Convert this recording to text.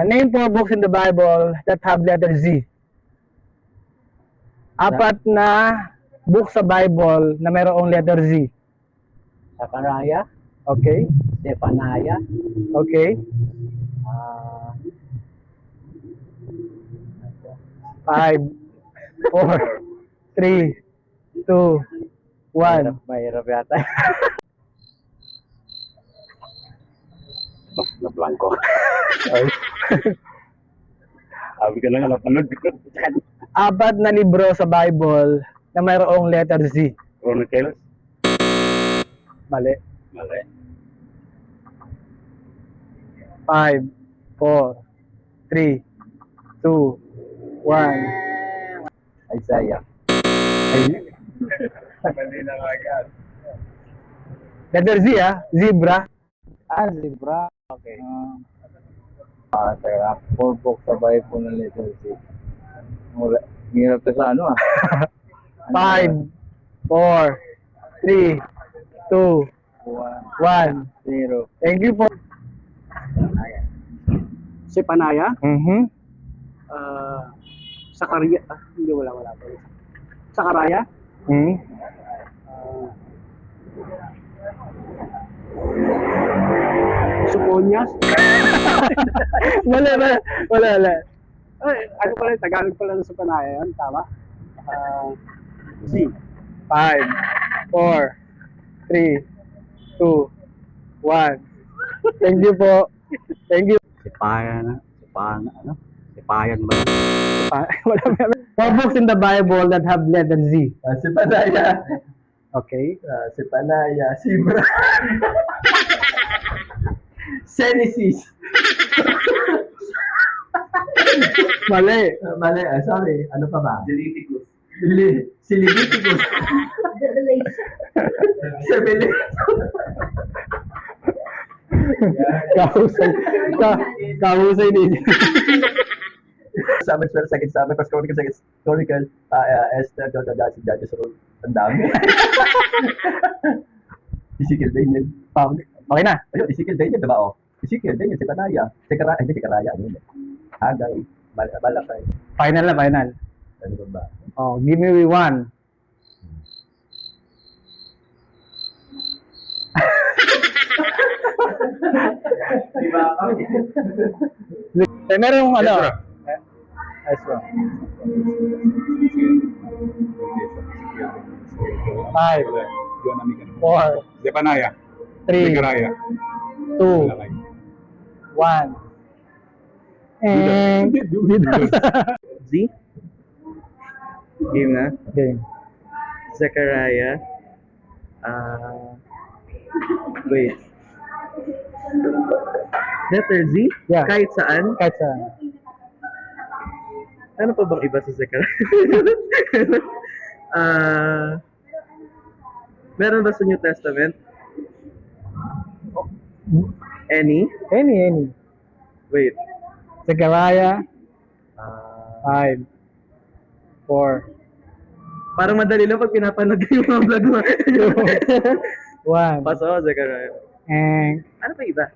Name 4 books in the Bible that have letter Z. Apat na book sa Bible na mayroong letter Z. Sakaraya, Okay? Zephaniah, Okay? 5, 4, 3, 2, 1. mahirap yata. Na blanco. Sabi ka na nga napanood ko. Apat na libro sa Bible na mayroong letter Z. Chronicles. Mali. Mali. 5, 4, 3, 2, 1. Isaiah. Mali na agad. Letter Z Zebra. Zebra. Okay. Teka. 4 books sa Bible ng letter Z. Hirap to sa ano 5, 4, 3, 2, 1. 0. Thank you po. Zephaniah, Mm-hmm. Sakaria, hindi wala. Sakaraya, Mm-hmm. Soponias. Wala. Ay, ano pala, Tagalog pala ng Zephaniah yan, tama? Z. 5, 4, 3, 2, 1. Thank you po. Thank you. Sipayan ba? Wala. 4 books in the Bible that have letter Z. Zephaniah, Okay. Zephaniah, Zebra, Genesis. Mali. Mali, sorry. Ano pa ba? Leviticus. Leviticus. Revelation. Kahusay din. Samuel 12, second Samuel, first Chronicle, second Chronicle, Esther, Judges, Rule. Ang dami. Ezekiel, Daniel. Okay na. Ayun, Ezekiel, Daniel, diba o? Ezekiel, Daniel, Zephaniah, Zekaraya, ano yun eh. Hagay, Malakay. Final na, final. Ano ba? Oh, give me one. Merong ano? Ezra. 5, 4, Zephaniah. 3, Zechariah. 2, 1. And Z. Game na. game. Zechariah. Wait. Letter Z? Yeah. Kahit saan? Kahit sa Ano pa bang iba sa Zechariah? Meron ba sa New Testament? Any? any. Wait. Zechariah 5, 4, Parang madali lang pag pinapanood ko yung mga vlog mo. 1. Paso, Zechariah. And Ano pa iba?